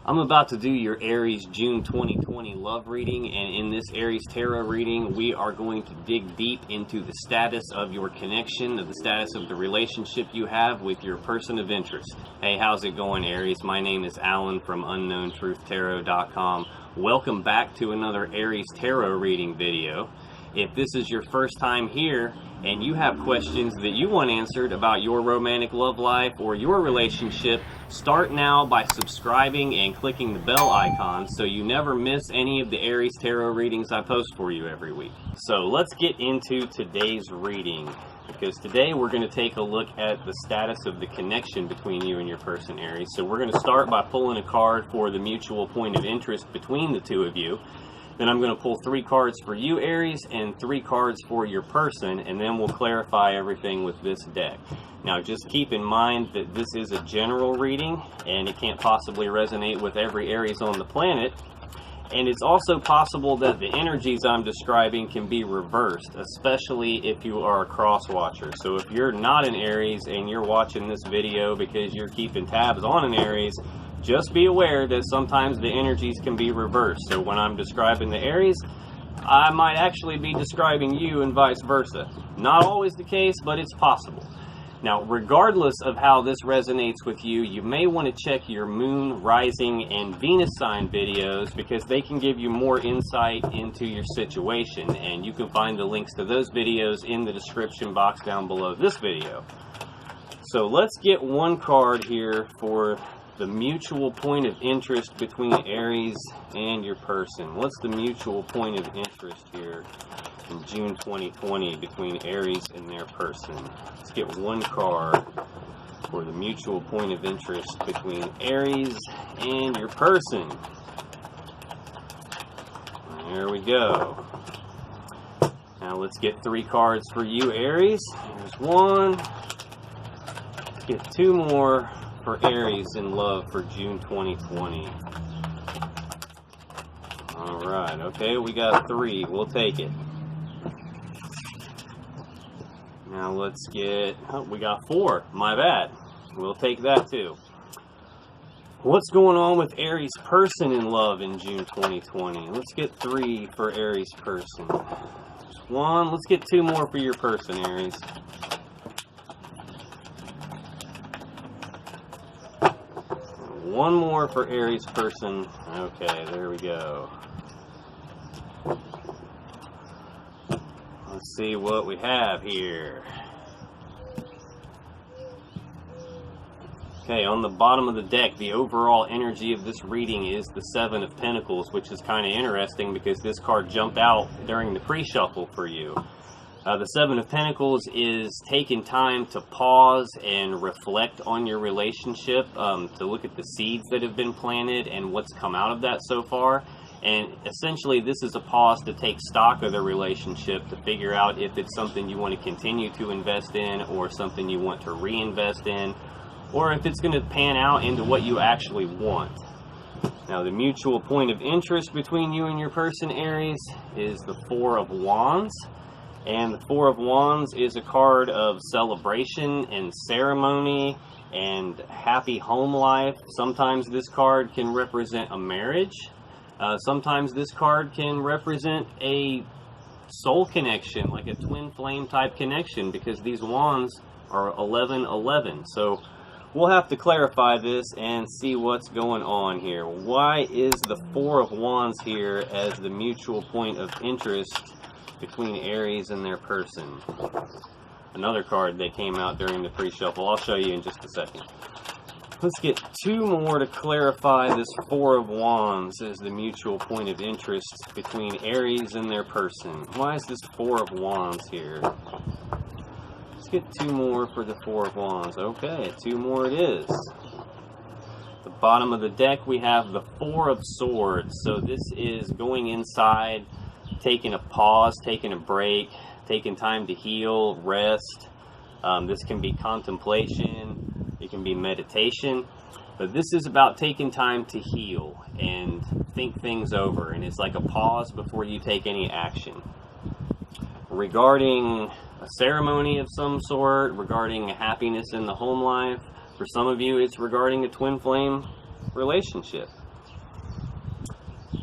I'm about to do your Aries June 2020 love reading, and in this Aries tarot reading we are going to dig deep into the status of your connection, the status of the relationship you have with your person of interest. Hey, how's it going, Aries? My name is Alan from UnknownTruthTarot.com. Welcome back to another Aries tarot reading video. If this is your first time here and you have questions that you want answered about your romantic love life or your relationship, start now by subscribing and clicking the bell icon so you never miss any of the Aries tarot readings I post for you every week. So let's get into today's reading, because today we're going to take a look at the status of the connection between you and your person, Aries. So we're going to start by pulling a card for the mutual point of interest between the two of you. Then I'm going to pull 3 cards for you, Aries, and 3 cards for your person, and then we'll clarify everything with this deck. Now, just keep in mind that this is a general reading, and it can't possibly resonate with every Aries on the planet. And it's also possible that the energies I'm describing can be reversed, especially if you are a cross-watcher. So if you're not an Aries and you're watching this video because you're keeping tabs on an Aries, just be aware that sometimes the energies can be reversed. So when I'm describing the Aries, I might actually be describing you and vice versa. Not always the case, but it's possible. Now, regardless of how this resonates with you, you may want to check your Moon, Rising, and Venus sign videos, because they can give you more insight into your situation. And you can find the links to those videos in the description box down below this video. So let's get one card here for the mutual point of interest between Aries and your person. What's the mutual point of interest here in June 2020 between Aries and their person? Let's get one card for the mutual point of interest between Aries and your person. There we go. Now let's get 3 cards for you, Aries. Here's one. Let's get 2 more for Aries in love for June 2020. Alright, okay, we got 3. We'll take it. Now let's get, oh, we got 4. My bad. We'll take that too. What's going on with Aries person in love in June 2020? Let's get 3 for Aries person. There's 1. Let's get 2 more for your person, Aries. 1 more for Aries person. Okay, there we go. Let's see what we have here. Okay, on the bottom of the deck, the overall energy of this reading is the 7 of Pentacles, which is kind of interesting because this card jumped out during the pre-shuffle for you. The 7 of Pentacles is taking time to pause and reflect on your relationship, to look at the seeds that have been planted and what's come out of that so far. And essentially, this is a pause to take stock of the relationship, to figure out if it's something you want to continue to invest in or something you want to reinvest in, or if it's going to pan out into what you actually want. Now, the mutual point of interest between you and your person, Aries, is the 4 of Wands. And the 4 of Wands is a card of celebration and ceremony and happy home life. Sometimes this card can represent a marriage. Sometimes this card can represent a soul connection, like a twin flame type connection, because these wands are 11-11. So we'll have to clarify this and see what's going on here. Why is the 4 of Wands here as the mutual point of interest between Aries and their person? Another card that came out during the pre-shuffle. I'll show you in just a second. Let's get 2 more to clarify this 4 of Wands as the mutual point of interest between Aries and their person. Why is this 4 of Wands here? Let's get 2 more for the 4 of Wands. Okay, 2 more it is. The bottom of the deck we have the 4 of Swords. So this is going inside, taking a pause, taking a break, taking time to heal, rest. This can be contemplation, it can be meditation, but this is about taking time to heal and think things over, and it's like a pause before you take any action. Regarding a ceremony of some sort, regarding happiness in the home life, for some of you it's regarding a twin flame relationship.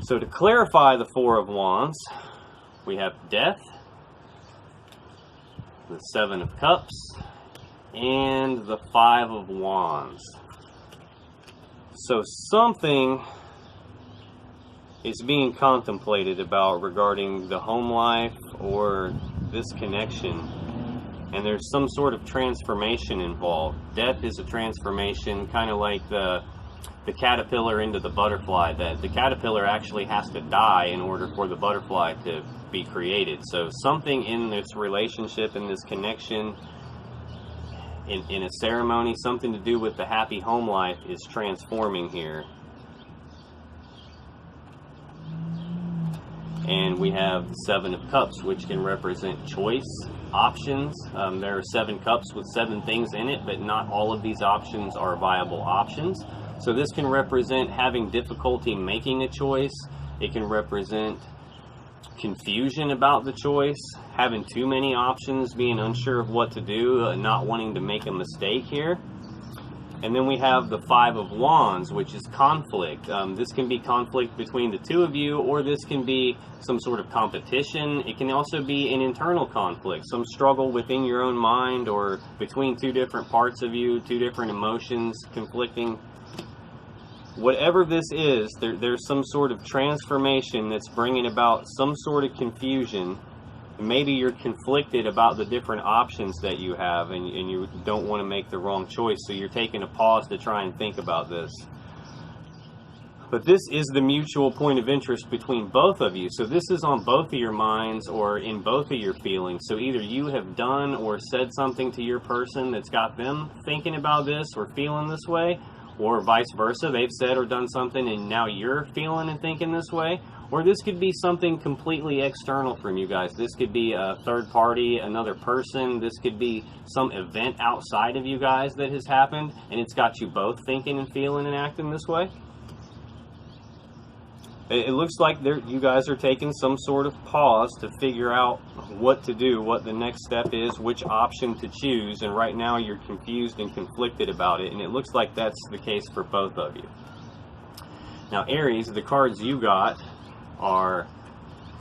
So to clarify the Four of Wands, we have Death, the Seven of Cups, and the Five of Wands. So something is being contemplated about regarding the home life or this connection, and there's some sort of transformation involved. Death is a transformation, kind of like the caterpillar into the butterfly, that the caterpillar actually has to die in order for the butterfly to be created. So something in this relationship, in this connection, in a ceremony, something to do with the happy home life is transforming here. And we have the Seven of Cups, which can represent choice, options. There are 7 cups with 7 things in it, but not all of these options are viable options. So this can represent having difficulty making a choice. It can represent confusion about the choice, having too many options, being unsure of what to do, not wanting to make a mistake here. And then we have the Five of Wands, which is conflict. This can be conflict between the two of you, or this can be some sort of competition. It can also be an internal conflict, some struggle within your own mind or between two different parts of you, two different emotions conflicting. Whatever this is, there's some sort of transformation that's bringing about some sort of confusion. Maybe you're conflicted about the different options that you have, and you don't want to make the wrong choice, so you're taking a pause to try and think about this. But this is the mutual point of interest between both of you. So this is on both of your minds or in both of your feelings. So either you have done or said something to your person that's got them thinking about this or feeling this way, or vice versa. They've said or done something and now you're feeling and thinking this way. Or this could be something completely external from you guys. This could be a third party, another person. This could be some event outside of you guys that has happened, and it's got you both thinking and feeling and acting this way. It looks like you guys are taking some sort of pause to figure out what to do, what the next step is, which option to choose, and right now you're confused and conflicted about it, and it looks like that's the case for both of you. Now, Aries, the cards you got are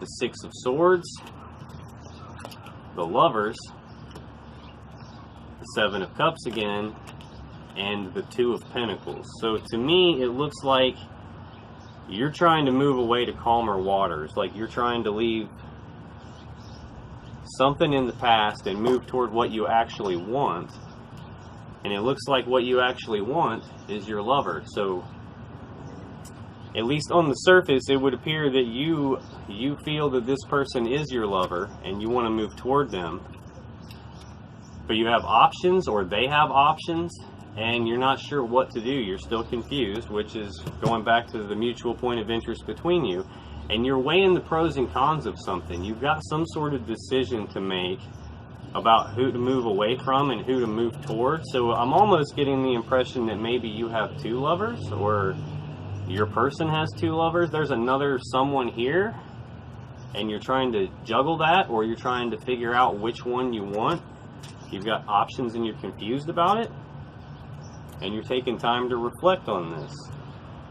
the Six of Swords, the Lovers, the Seven of Cups again, and the Two of Pentacles. So to me, it looks like you're trying to move away to calmer waters, like you're trying to leave something in the past and move toward what you actually want. And it looks like what you actually want is your lover. So at least on the surface, it would appear that you feel that this person is your lover and you want to move toward them. But you have options, or they have options, and you're not sure what to do. You're still confused, which is going back to the mutual point of interest between you. And you're weighing the pros and cons of something. You've got some sort of decision to make about who to move away from and who to move toward. So I'm almost getting the impression that maybe you have 2 lovers, or your person has 2 lovers. There's another someone here, and you're trying to juggle that, or you're trying to figure out which one you want. You've got options and you're confused about it, and you're taking time to reflect on this.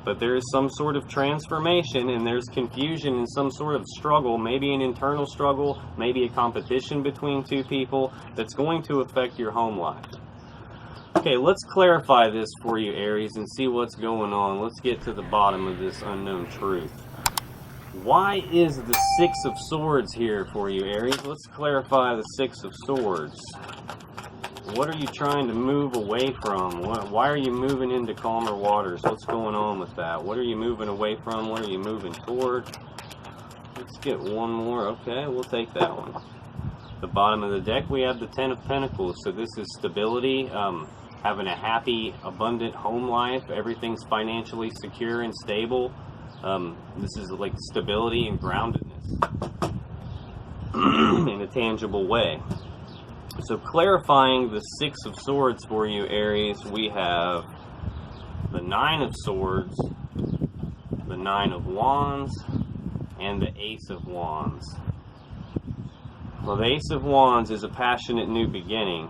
But there is some sort of transformation, and there's confusion and some sort of struggle, maybe an internal struggle, maybe a competition between 2 people that's going to affect your home life. Okay, let's clarify this for you, Aries, and see what's going on. Let's get to the bottom of this unknown truth. Why is the Six of Swords here for you, Aries? Let's clarify the Six of Swords. What are you trying to move away from? Why are you moving into calmer waters? What's going on with that? What are you moving away from? What are you moving toward? Let's get one more. Okay, we'll take that one. The bottom of the deck, we have the Ten of Pentacles. So this is stability, having a happy, abundant home life. Everything's financially secure and stable. This is like stability and groundedness in a tangible way. So clarifying the Six of Swords for you, Aries, we have the Nine of Swords, the Nine of Wands, and the Ace of Wands. Well, the Ace of Wands is a passionate new beginning.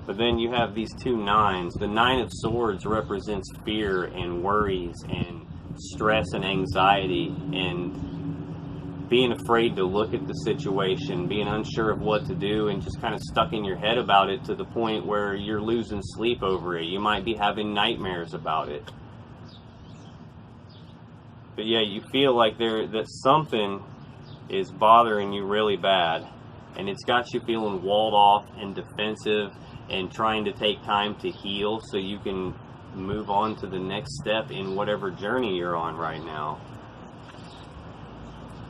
But then you have these two nines. The Nine of Swords represents fear and worries and stress and anxiety and being afraid to look at the situation, being unsure of what to do, and just kind of stuck in your head about it to the point where you're losing sleep over it. You might be having nightmares about it. But yeah, you feel like that something is bothering you really bad, and it's got you feeling walled off and defensive and trying to take time to heal so you can move on to the next step in whatever journey you're on right now.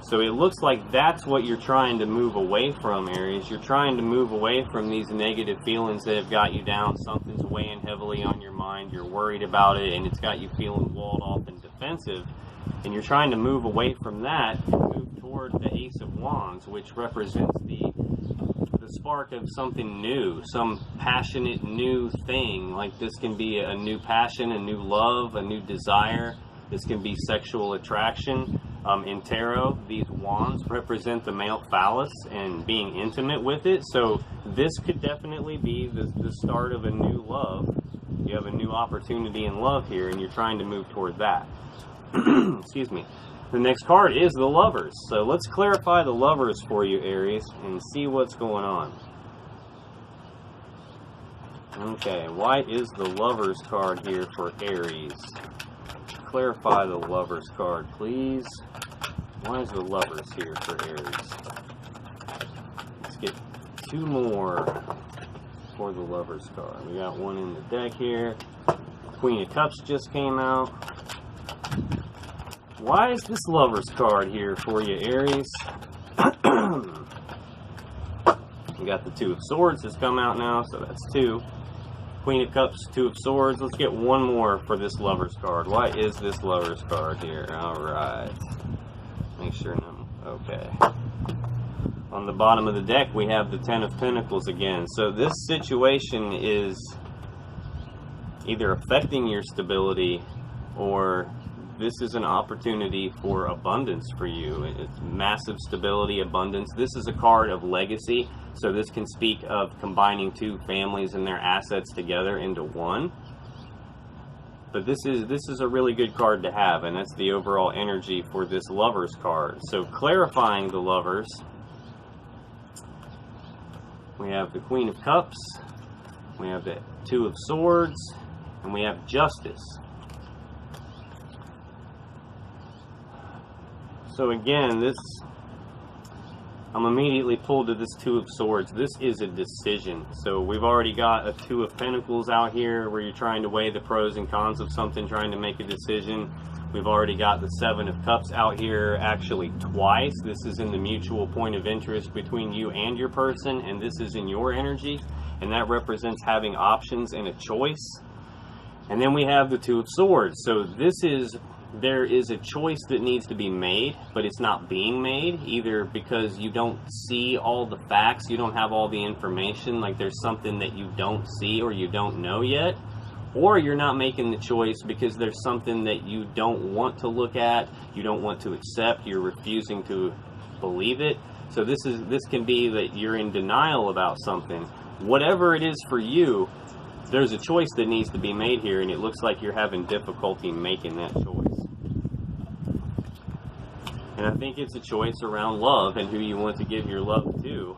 So it looks like that's what you're trying to move away from, Aries. You're trying to move away from these negative feelings that have got you down. Something's weighing heavily on your mind. You're worried about it, and it's got you feeling walled off and defensive. And you're trying to move away from that and move toward the Ace of Wands, which represents the spark of something new, some passionate new thing. Like this can be a new passion, a new love, a new desire. This can be sexual attraction. In tarot, these wands represent the male phallus and being intimate with it. So this could definitely be the start of a new love. You have a new opportunity in love here, and you're trying to move toward that. Excuse me. The next card is the Lovers. So let's clarify the Lovers for you, Aries, and see what's going on. Okay, why is the Lovers card here for Aries? Clarify the Lovers card, please. Why is the Lovers here for Aries? Let's get two more for the Lovers card. We got one in the deck here. Queen of Cups just came out. Why is this Lovers card here for you, Aries? We got the Two of Swords has come out now, so that's two. Queen of Cups, Two of Swords. Let's get one more for this Lovers card. Why is this Lovers card here? Alright. Make sure no. Okay. On the bottom of the deck, we have the Ten of Pentacles again. So this situation is either affecting your stability, or this is an opportunity for abundance for you. It's massive stability, abundance. This is a card of legacy, so this can speak of combining two families and their assets together into one. But this is a really good card to have, and that's the overall energy for this Lovers card. So clarifying the Lovers, we have the Queen of Cups, we have the Two of Swords, and we have Justice. So again, I'm immediately pulled to this Two of Swords. This is a decision. So we've already got a Two of Pentacles out here where you're trying to weigh the pros and cons of something, trying to make a decision. We've already got the Seven of Cups out here actually twice. This is in the mutual point of interest between you and your person, and this is in your energy, and that represents having options and a choice. And then we have the Two of Swords. So there is a choice that needs to be made, but it's not being made, either because you don't see all the facts, you don't have all the information, like there's something that you don't see or you don't know yet, or you're not making the choice because there's something that you don't want to look at, you don't want to accept, you're refusing to believe it. So this can be that you're in denial about something. Whatever it is for you, there's a choice that needs to be made here, and it looks like you're having difficulty making that choice. And I think it's a choice around love and who you want to give your love to.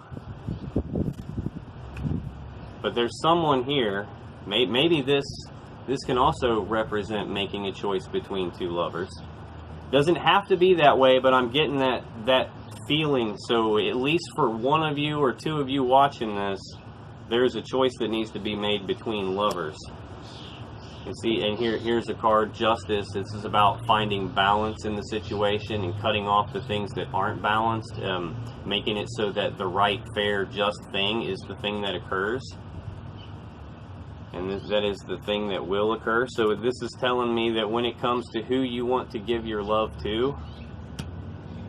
But there's someone here, maybe this can also represent making a choice between two lovers. Doesn't have to be that way, but I'm getting that feeling. So at least for one of you or two of you watching this, there's a choice that needs to be made between lovers. You see, and here's a card, Justice. This is about finding balance in the situation and cutting off the things that aren't balanced, making it so that the right, fair, just thing is the thing that occurs. And that is the thing that will occur. So this is telling me that when it comes to who you want to give your love to,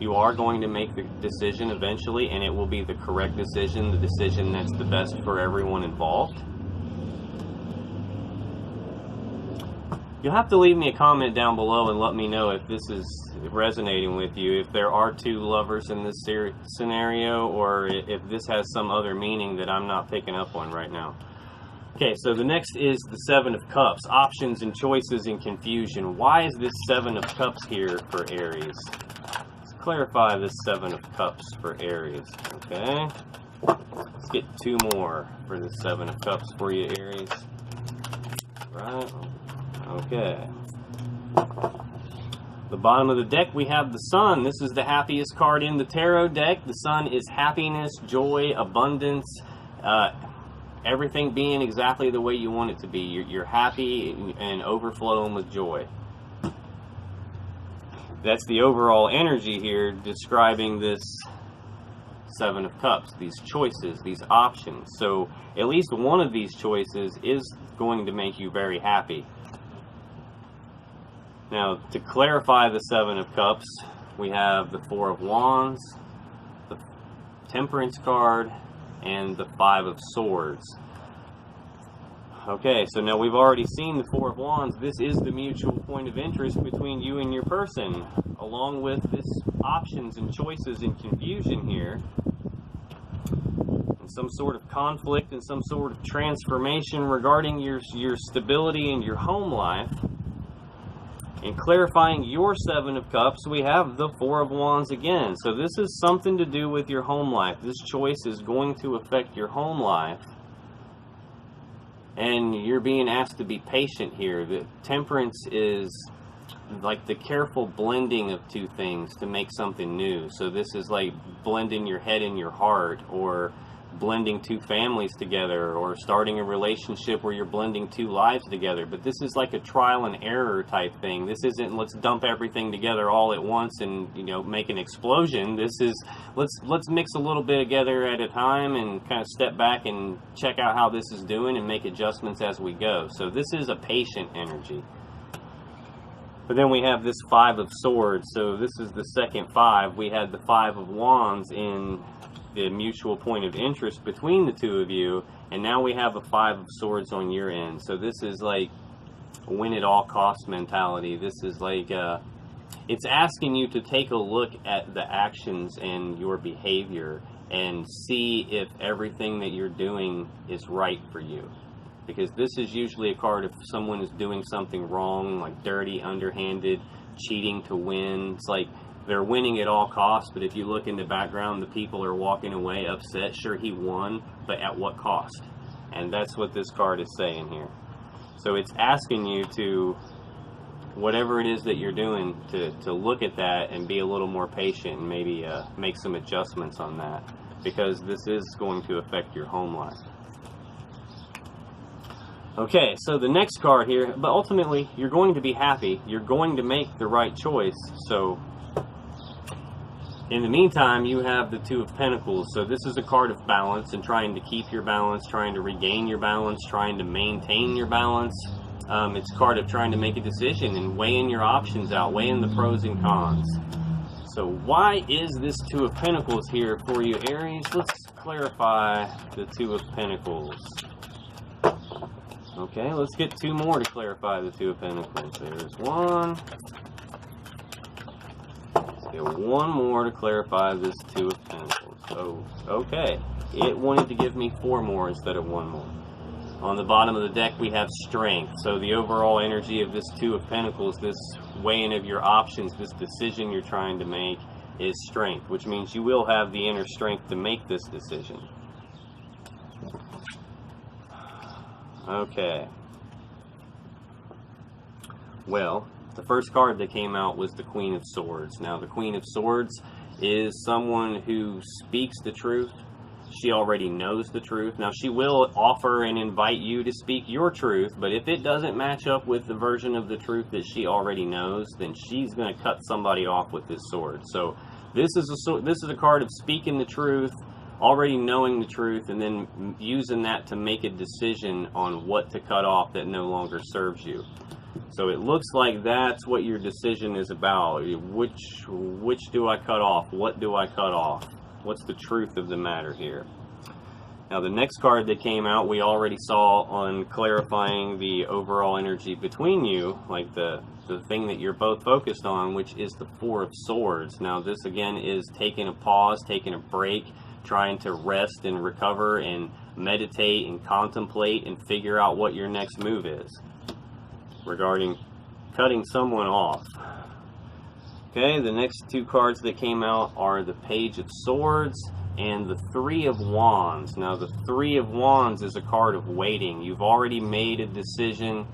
you are going to make the decision eventually, and it will be the correct decision, the decision that's the best for everyone involved. You'll have to leave me a comment down below and let me know if this is resonating with you, if there are two lovers in this scenario, or if this has some other meaning that I'm not picking up on right now. Okay, so the next is the Seven of Cups, options and choices and confusion. Why is this Seven of Cups here for Aries? Let's clarify this Seven of Cups for Aries, okay? Let's get two more for the Seven of Cups for you, Aries. Right, okay. The bottom of the deck, we have the Sun. This is the happiest card in the tarot deck. The Sun is happiness, joy, abundance, everything being exactly the way you want it to be. You're happy and overflowing with joy. That's the overall energy here describing this Seven of Cups, these choices, these options. So at least one of these choices is going to make you very happy. Now, to clarify the Seven of Cups, we have the Four of Wands, the Temperance card, and the Five of Swords. Okay, so now we've already seen the Four of Wands. This is the mutual point of interest between you and your person, along with this options and choices and confusion here, and some sort of conflict and some sort of transformation regarding your stability and your home life. And clarifying your Seven of Cups, we have the Four of Wands again. So this is something to do with your home life. This choice is going to affect your home life. And you're being asked to be patient here. The Temperance is like the careful blending of two things to make something new. So this is like blending your head and your heart, or blending two families together, or starting a relationship where you're blending two lives together. But this is like a trial and error type thing. This isn't let's dump everything together all at once and, you know, make an explosion. This is let's mix a little bit together at a time and kind of step back and check out how this is doing and make adjustments as we go. So this is a patient energy. But then we have this Five of Swords. So this is the second five. We had the Five of Wands in the mutual point of interest between the two of you, and now we have a Five of Swords on your end. So this is like a win at all cost mentality. This is like it's asking you to take a look at the actions and your behavior and see if everything that you're doing is right for you. Because this is usually a card if someone is doing something wrong, like dirty, underhanded, cheating to win. It's like they're winning at all costs, but if you look in the background, the people are walking away upset. Sure, he won, but at what cost? And that's what this card is saying here. So it's asking you to, whatever it is that you're doing, to look at that and be a little more patient and maybe make some adjustments on that, because this is going to affect your home life. Okay, so the next card here, but ultimately you're going to be happy. You're going to make the right choice. So in the meantime, you have the Two of Pentacles. So this is a card of balance and trying to keep your balance, trying to regain your balance, trying to maintain your balance. It's a card of trying to make a decision and weighing your options out, weighing the pros and cons. So why is this Two of Pentacles here for you, Aries? Let's clarify the Two of Pentacles. Okay, let's get two more to clarify the Two of Pentacles. There's one. Let's get one more to clarify this Two of Pentacles. Oh, okay. It wanted to give me four more instead of one more. On the bottom of the deck, we have Strength. So the overall energy of this Two of Pentacles, this weighing of your options, this decision you're trying to make, is Strength, which means you will have the inner strength to make this decision. Okay. Well, the first card that came out was the Queen of Swords. Now, the Queen of Swords is someone who speaks the truth. She already knows the truth. Now, she will offer and invite you to speak your truth, but if it doesn't match up with the version of the truth that she already knows, then she's going to cut somebody off with this sword. So this is a card of speaking the truth, already knowing the truth, and then using that to make a decision on what to cut off that no longer serves you. So it looks like that's what your decision is about. Which do I cut off? What do I cut off? What's the truth of the matter here? Now, the next card that came out, we already saw on clarifying the overall energy between you, like the thing that you're both focused on, which is the Four of Swords. Now, this again is taking a pause, taking a break, trying to rest and recover and meditate and contemplate and figure out what your next move is regarding cutting someone off. Okay, the next two cards that came out are the Page of Swords and the Three of Wands. Now, the Three of Wands is a card of waiting. You've already made a decision.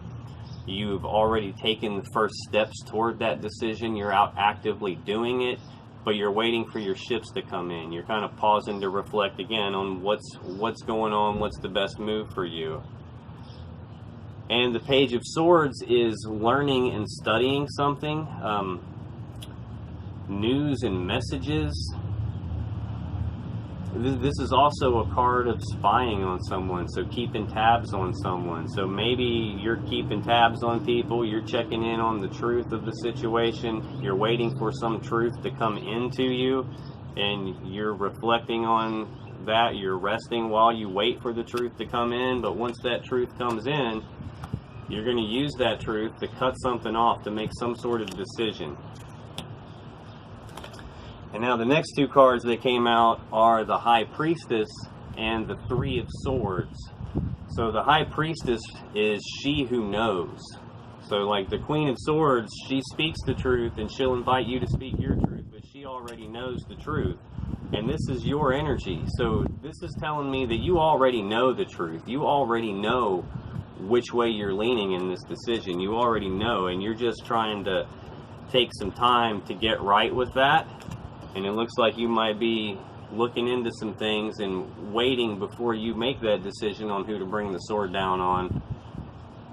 You've already taken the first steps toward that decision. You're out actively doing it, but you're waiting for your ships to come in. You're kind of pausing to reflect again on what's going on, what's the best move for you. And the Page of Swords is learning and studying something. News and messages. This is also a card of spying on someone, so keeping tabs on someone. So maybe you're keeping tabs on people, you're checking in on the truth of the situation, you're waiting for some truth to come into you, and you're reflecting on that, you're resting while you wait for the truth to come in. But once that truth comes in, you're going to use that truth to cut something off, to make some sort of decision. And now the next two cards that came out are the High Priestess and the Three of Swords. So the High Priestess is she who knows. So like the Queen of Swords, she speaks the truth and she'll invite you to speak your truth, but she already knows the truth. And this is your energy. So this is telling me that you already know the truth. You already know which way you're leaning in this decision. You already know, and you're just trying to take some time to get right with that. And it looks like you might be looking into some things and waiting before you make that decision on who to bring the sword down on,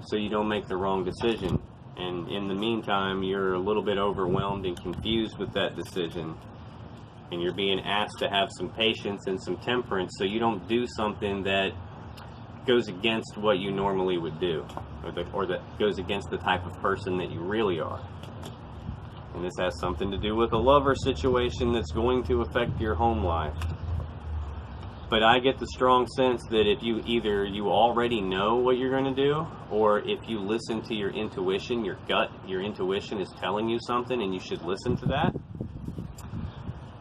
so you don't make the wrong decision. And in the meantime, you're a little bit overwhelmed and confused with that decision. And you're being asked to have some patience and some temperance, so you don't do something that goes against what you normally would do, or that goes against the type of person that you really are. And this has something to do with a lover situation that's going to affect your home life. But I get the strong sense that if you already know what you're going to do, or if you listen to your intuition, your gut, your intuition is telling you something and you should listen to that.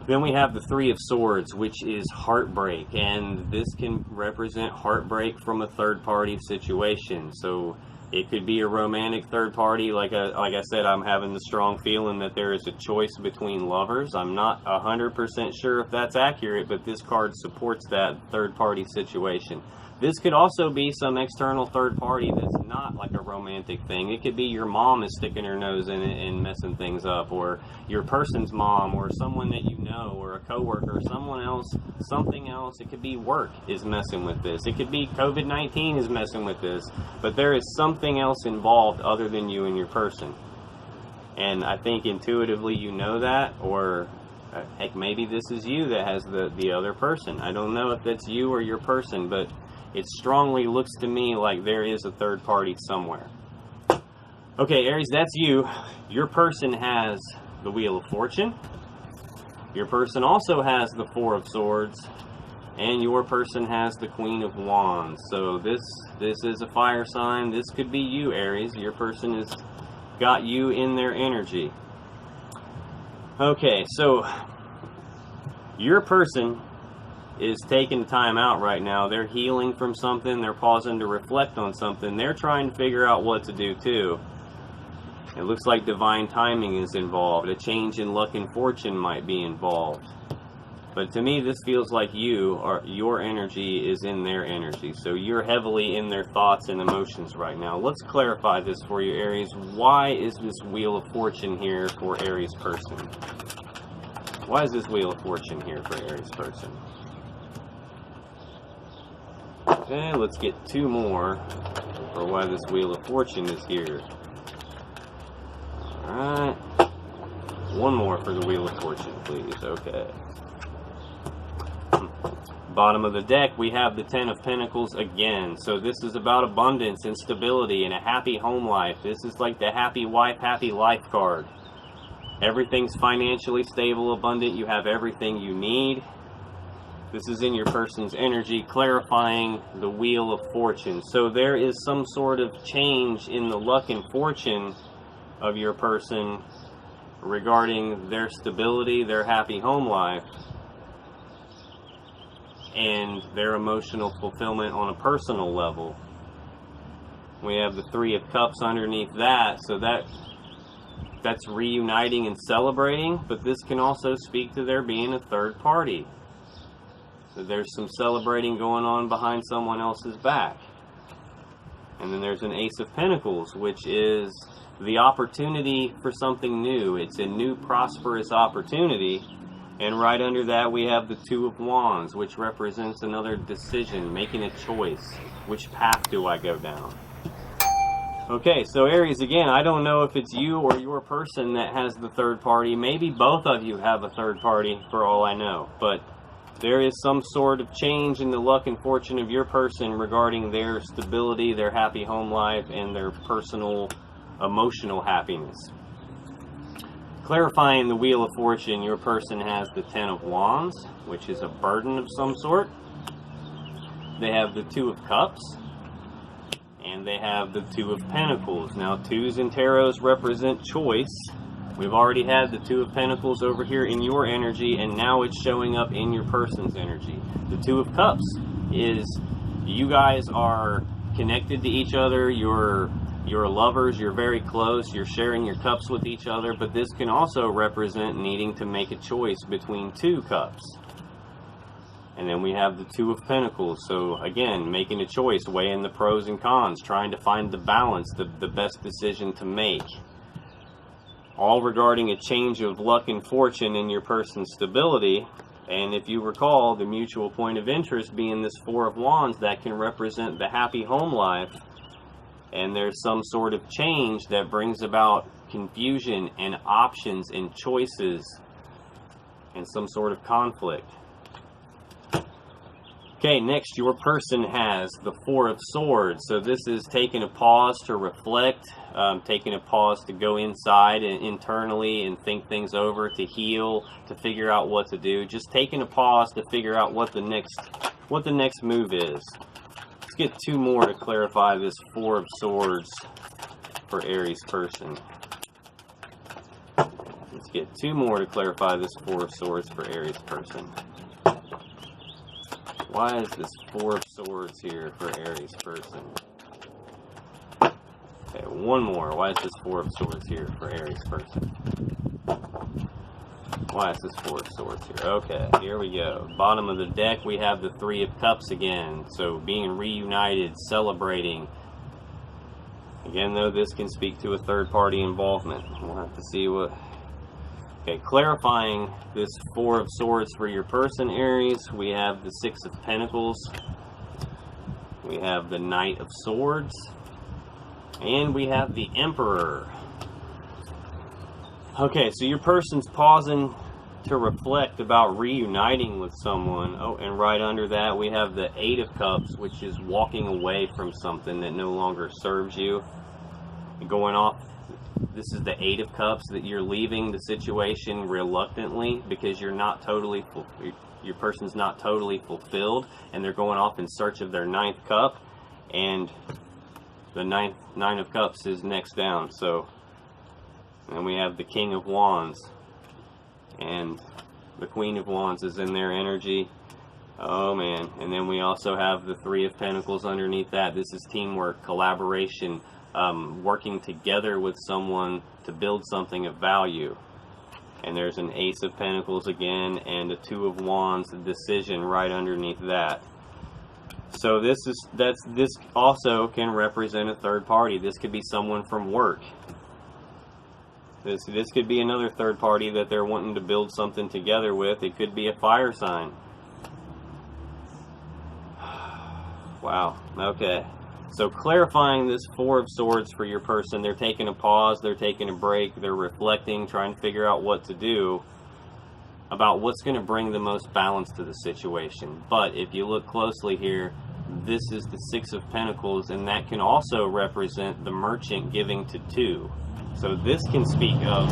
Then we have the Three of Swords, which is heartbreak. And this can represent heartbreak from a third-party situation. So it could be a romantic third party. Like I said, I'm having the strong feeling that there is a choice between lovers. I'm not 100% sure if that's accurate, but this card supports that third party situation. This could also be some external third party that's not like a romantic thing. It could be your mom is sticking her nose in it and messing things up, or your person's mom, or someone that you know, or a coworker, or someone else, something else. It could be work is messing with this. It could be COVID-19 is messing with this. But there is something else involved other than you and your person. And I think intuitively you know that, or heck, maybe this is you that has the other person. I don't know if that's you or your person, but it strongly looks to me like there is a third party somewhere. Okay, Aries, that's you. Your person has the Wheel of Fortune. Your person also has the Four of Swords. And your person has the Queen of Wands. So this is a fire sign. This could be you, Aries. Your person has got you in their energy. Okay, so your person is taking time out right now. They're healing from something. They're pausing to reflect on something. They're trying to figure out what to do too. It looks like divine timing is involved. A change in luck and fortune might be involved. But to me, this feels like your energy is in their energy. So you're heavily in their thoughts and emotions right now. Let's clarify this for you, Aries. Why is this Wheel of Fortune here for Aries person? Why is this Wheel of Fortune here for Aries person? Okay, let's get two more for why this Wheel of Fortune is here. Alright. One more for the Wheel of Fortune, please. Okay. Bottom of the deck, we have the Ten of Pentacles again. So this is about abundance and stability and a happy home life. This is like the happy wife, happy life card. Everything's financially stable, abundant. You have everything you need. This is in your person's energy, clarifying the Wheel of Fortune. So there is some sort of change in the luck and fortune of your person regarding their stability, their happy home life. and their emotional fulfillment on a personal level. We have the Three of Cups underneath that, so that's reuniting and celebrating, but this can also speak to there being a third party. So there's some celebrating going on behind someone else's back. And then there's an Ace of Pentacles, which is the opportunity for something new. It's a new prosperous opportunity. And right under that we have the Two of Wands, which represents another decision, making a choice. Which path do I go down? Okay, so Aries, again, I don't know if it's you or your person that has the third party. Maybe both of you have a third party, for all I know. But there is some sort of change in the luck and fortune of your person regarding their stability, their happy home life, and their personal emotional happiness. Clarifying the Wheel of Fortune, your person has the Ten of Wands, which is a burden of some sort. They have the Two of Cups. And they have the Two of Pentacles. Now, twos in tarots represent choice. We've already had the Two of Pentacles over here in your energy, and now it's showing up in your person's energy. The Two of Cups is you guys are connected to each other. You're lovers. You're very close. You're sharing your cups with each other. But this can also represent needing to make a choice between two cups. And then we have the Two of Pentacles. So again, making a choice, weighing the pros and cons, trying to find the balance, the best decision to make. All regarding a change of luck and fortune in your person's stability. And if you recall, the mutual point of interest being this Four of Wands, that can represent the happy home life. And there's some sort of change that brings about confusion and options and choices and some sort of conflict. Okay, next, your person has the Four of Swords. So this is taking a pause to reflect, taking a pause to go inside and internally and think things over, to heal, to figure out what to do. Just taking a pause to figure out what the next move is. Let's get two more to clarify this Four of Swords for Aries person. Let's get two more to clarify this Four of Swords for Aries person. Why is this Four of Swords here for Aries person? Okay, one more. Why is this Four of Swords here for Aries person? Why is this Four of Swords here? Okay, here we go. Bottom of the deck, we have the Three of Cups again. So being reunited, celebrating. Again, though, this can speak to a third-party involvement. We'll have to see what... Okay, clarifying this Four of Swords for your person, Aries, we have the Six of Pentacles, we have the Knight of Swords, and we have the Emperor. Okay, so your person's pausing to reflect about reuniting with someone. Oh, and right under that we have the Eight of Cups, which is walking away from something that no longer serves you. Going off. This is the Eight of Cups, that you're leaving the situation reluctantly because you're not totally, your person's not totally fulfilled, and they're going off in search of their ninth cup, and the Nine of Cups is next down. So, and we have the King of Wands, and the Queen of Wands is in their energy. Oh man, and then we also have the Three of Pentacles underneath that. This is teamwork, collaboration, working together with someone to build something of value. And there's an Ace of Pentacles again, and a Two of Wands, the decision right underneath that. So this also can represent a third party. This could be someone from work. This could be another third party that they're wanting to build something together with. It could be a fire sign. Wow, okay. So clarifying this Four of Swords for your person, they're taking a pause, they're taking a break, they're reflecting, trying to figure out what to do about what's going to bring the most balance to the situation. But if you look closely here, this is the Six of Pentacles, and that can also represent the merchant giving to two. So this can speak of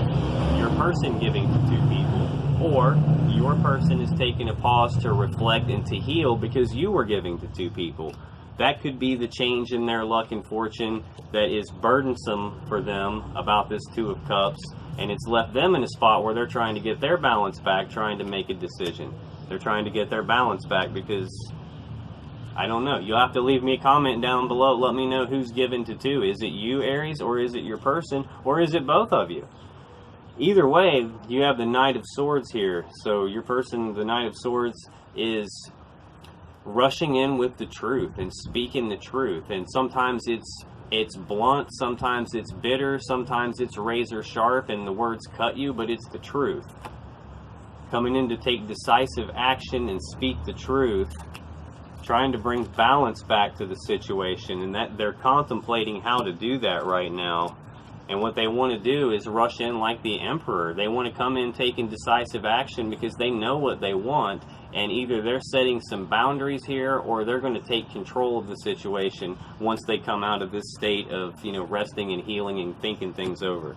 your person giving to two people, or your person is taking a pause to reflect and to heal because you were giving to two people. That could be the change in their luck and fortune that is burdensome for them about this Two of Cups, and it's left them in a spot where they're trying to get their balance back, trying to make a decision. They're trying to get their balance back because, I don't know. You'll have to leave me a comment down below. Let me know who's given to 2. Is it you, Aries, or is it your person, or is it both of you? Either way, you have the Knight of Swords here. So your person, the Knight of Swords, is rushing in with the truth and speaking the truth. And sometimes it's blunt, sometimes it's bitter, sometimes it's razor sharp and the words cut you, but it's the truth. Coming in to take decisive action and speak the truth, trying to bring balance back to the situation, and that they're contemplating how to do that right now. And what they want to do is rush in like the Emperor. They want to come in taking decisive action because they know what they want, and either they're setting some boundaries here or they're going to take control of the situation once they come out of this state of, you know, resting and healing and thinking things over.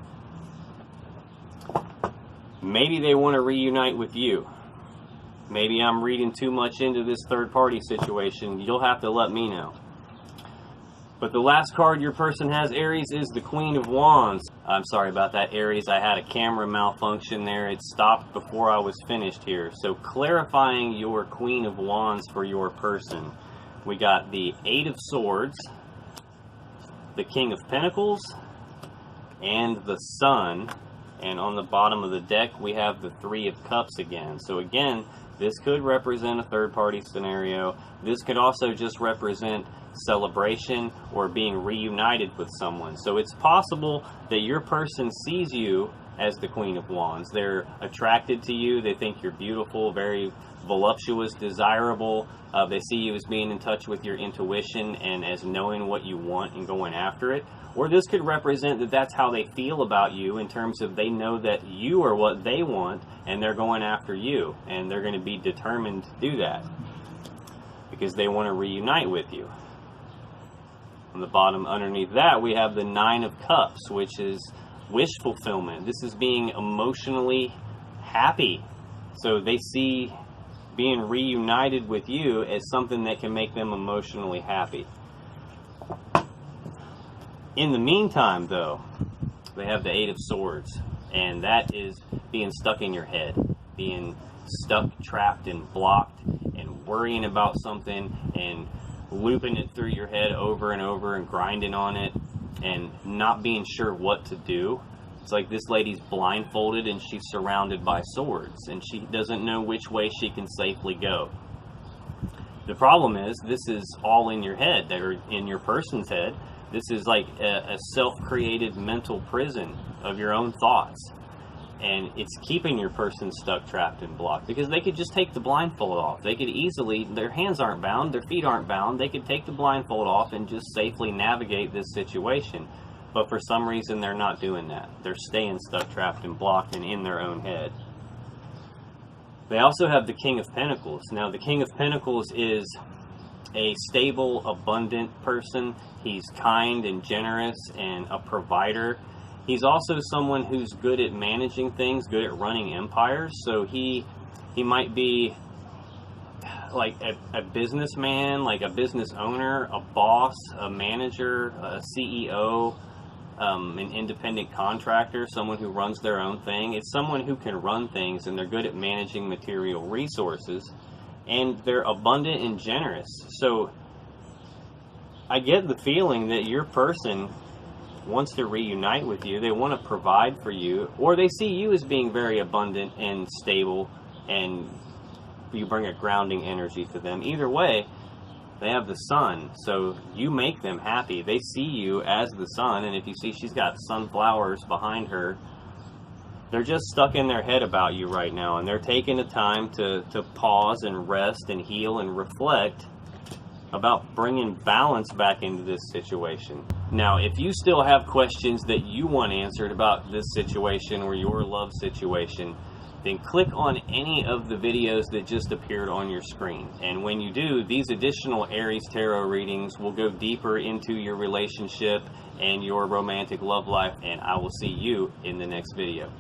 Maybe they want to reunite with you. Maybe I'm reading too much into this third-party situation. You'll have to let me know. But the last card your person has, Aries, is the Queen of Wands. I'm sorry about that, Aries. I had a camera malfunction there. It stopped before I was finished here. So clarifying your Queen of Wands for your person. We got the 8 of Swords, the King of Pentacles, and the Sun. And on the bottom of the deck, we have the 3 of Cups again. So again, this could represent a third-party scenario. This could also just represent celebration or being reunited with someone. So it's possible that your person sees you as the Queen of Wands. They're attracted to you. They think you're beautiful, very voluptuous, desirable. They see you as being in touch with your intuition and as knowing what you want and going after it. Or this could represent that that's how they feel about you, in terms of they know that you are what they want and they're going after you, and they're going to be determined to do that because they want to reunite with you. On the bottom underneath that, we have the 9 of Cups, which is wish fulfillment. This is being emotionally happy. So they see being reunited with you as something that can make them emotionally happy. In the meantime, though, they have the 8 of Swords, and that is being stuck in your head, being stuck, trapped, and blocked, and worrying about something, and looping it through your head over and over and grinding on it and not being sure what to do. It's like this lady's blindfolded and she's surrounded by swords and she doesn't know which way she can safely go. The problem is, this is all in your head, or in your person's head. This is like a self-created mental prison of your own thoughts. And it's keeping your person stuck, trapped, and blocked, because they could just take the blindfold off. They could easily, their hands aren't bound, their feet aren't bound, they could take the blindfold off and just safely navigate this situation. But for some reason, they're not doing that. They're staying stuck, trapped, and blocked, and in their own head. They also have the King of Pentacles. Now, the King of Pentacles is a stable, abundant person. He's kind and generous and a provider. He's also someone who's good at managing things, good at running empires. So he might be like a businessman, like a business owner, a boss, a manager, a CEO, an independent contractor, someone who runs their own thing. It's someone who can run things, and they're good at managing material resources, and they're abundant and generous. So I get the feeling that your person wants to reunite with you. They want to provide for you, or they see you as being very abundant and stable, and you bring a grounding energy to them. Either way, they have the Sun, so you make them happy. They see you as the Sun, and if you see she's got sunflowers behind her, they're just stuck in their head about you right now, and they're taking the time to pause and rest and heal and reflect about bringing balance back into this situation. Now, if you still have questions that you want answered about this situation or your love situation, then click on any of the videos that just appeared on your screen. And when you do, these additional Aries Tarot readings will go deeper into your relationship and your romantic love life, and I will see you in the next video.